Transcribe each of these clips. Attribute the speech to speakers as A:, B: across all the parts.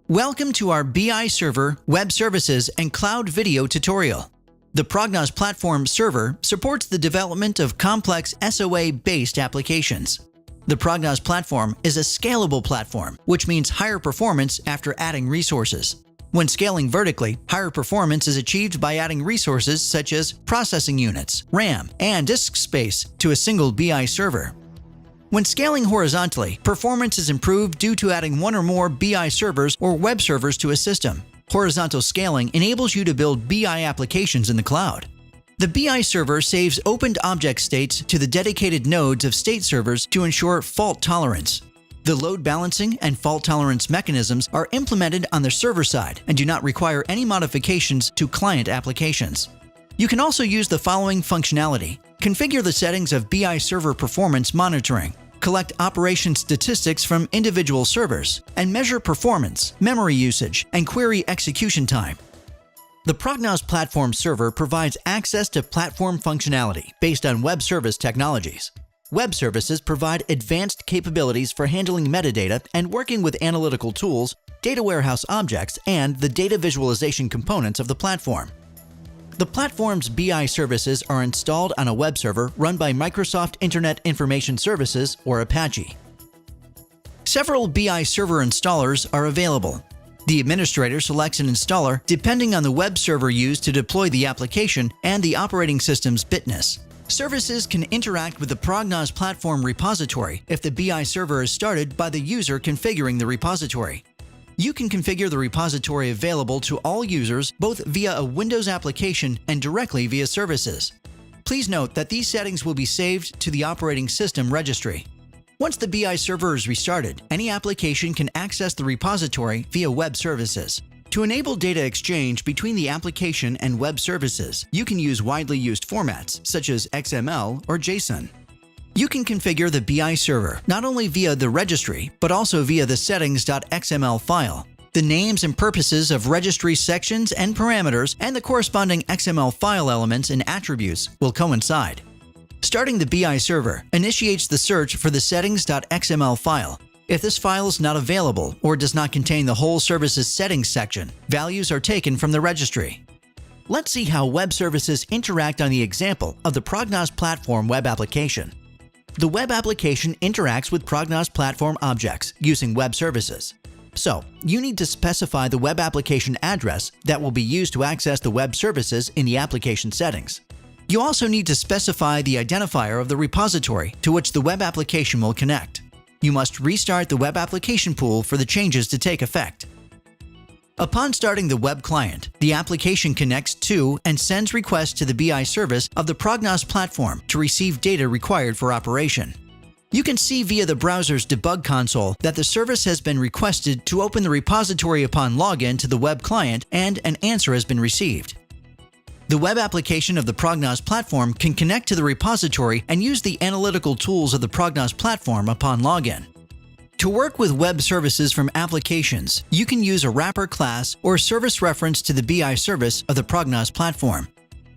A: Welcome to our BI Server, Web Services, and Cloud Video tutorial. The Prognoz Platform server supports the development of complex SOA-based applications. The Prognoz Platform is a scalable platform, which means higher performance after adding resources. When scaling vertically, higher performance is achieved by adding resources such as processing units, RAM, and disk space to a single BI server. When scaling horizontally, performance is improved due to adding one or more BI servers or web servers to a system. Horizontal scaling enables you to build BI applications in the cloud. The BI server saves opened object states to the dedicated nodes of state servers to ensure fault tolerance. The load balancing and fault tolerance mechanisms are implemented on the server side and do not require any modifications to client applications. You can also use the following functionality: configure the settings of BI server performance monitoring, collect operation statistics from individual servers, and measure performance, memory usage, and query execution time. The Prognoz Platform server provides access to platform functionality based on web service technologies. Web services provide advanced capabilities for handling metadata and working with analytical tools, data warehouse objects, and the data visualization components of the platform. The platform's BI services are installed on a web server run by Microsoft Internet Information Services, or Apache. Several BI server installers are available. The administrator selects an installer depending on the web server used to deploy the application and the operating system's bitness. Services can interact with the Prognoz Platform repository if the BI server is started by the user configuring the repository. You can configure the repository available to all users both via a Windows application and directly via services. Please note that these settings will be saved to the operating system registry. Once the BI server is restarted, any application can access the repository via web services. To enable data exchange between the application and web services, you can use widely used formats such as XML or JSON. You can configure the BI server not only via the registry, but also via the settings.xml file. The names and purposes of registry sections and parameters and the corresponding XML file elements and attributes will coincide. Starting the BI server initiates the search for the settings.xml file. If this file is not available or does not contain the whole service's settings section, values are taken from the registry. Let's see how web services interact on the example of the Prognoz Platform web application. The web application interacts with Prognoz Platform objects using web services. So, you need to specify the web application address that will be used to access the web services in the application settings. You also need to specify the identifier of the repository to which the web application will connect. You must restart the web application pool for the changes to take effect. Upon starting the web client, the application connects to and sends requests to the BI service of the Prognoz Platform to receive data required for operation. You can see via the browser's debug console that the service has been requested to open the repository upon login to the web client and an answer has been received. The web application of the Prognoz Platform can connect to the repository and use the analytical tools of the Prognoz Platform upon login. To work with web services from applications, you can use a wrapper class or service reference to the BI service of the Prognoz Platform.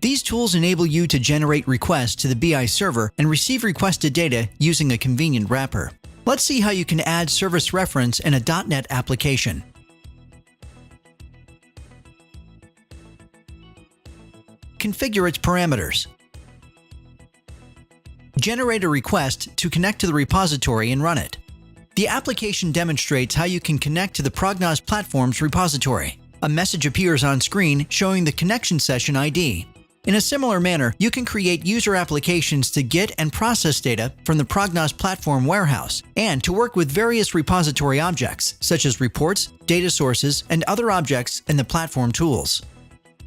A: These tools enable you to generate requests to the BI server and receive requested data using a convenient wrapper. Let's see how you can add service reference in a .NET application. Configure its parameters. Generate a request to connect to the repository and run it. The application demonstrates how you can connect to the Prognoz Platform's repository. A message appears on screen showing the connection session ID. In a similar manner, you can create user applications to get and process data from the Prognoz Platform warehouse and to work with various repository objects, such as reports, data sources, and other objects in the platform tools.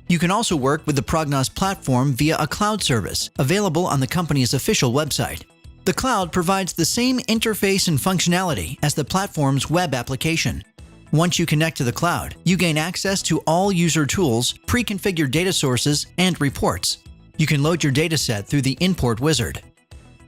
A: You can also work with the Prognoz Platform via a cloud service available on the company's official website. The cloud provides the same interface and functionality as the platform's web application. Once you connect to the cloud, you gain access to all user tools, pre-configured data sources, and reports. You can load your dataset through the import wizard.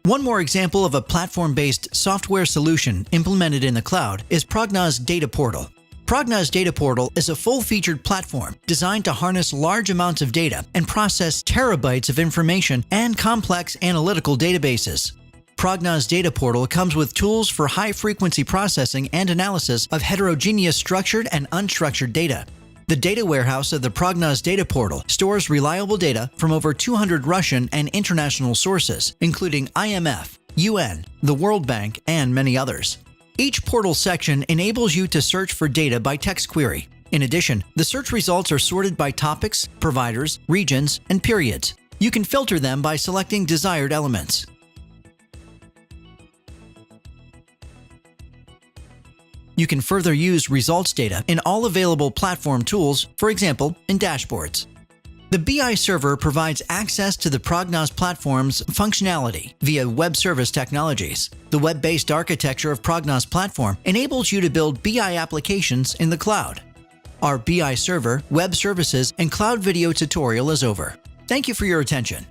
A: One more example of a platform-based software solution implemented in the cloud is Prognoz Data Portal. Prognoz Data Portal is a full-featured platform designed to harness large amounts of data and process terabytes of information and complex analytical databases. Prognoz Data Portal comes with tools for high-frequency processing and analysis of heterogeneous structured and unstructured data. The data warehouse of the Prognoz Data Portal stores reliable data from over 200 Russian and international sources, including IMF, UN, the World Bank, and many others. Each portal section enables you to search for data by text query. In addition, the search results are sorted by topics, providers, regions, and periods. You can filter them by selecting desired elements. You can further use results data in all available platform tools, for example, in dashboards. The BI server provides access to the Prognoz platform's functionality via web service technologies. The web-based architecture of Prognoz Platform enables you to build BI applications in the cloud. Our BI server, web services, and cloud video tutorial is over. Thank you for your attention.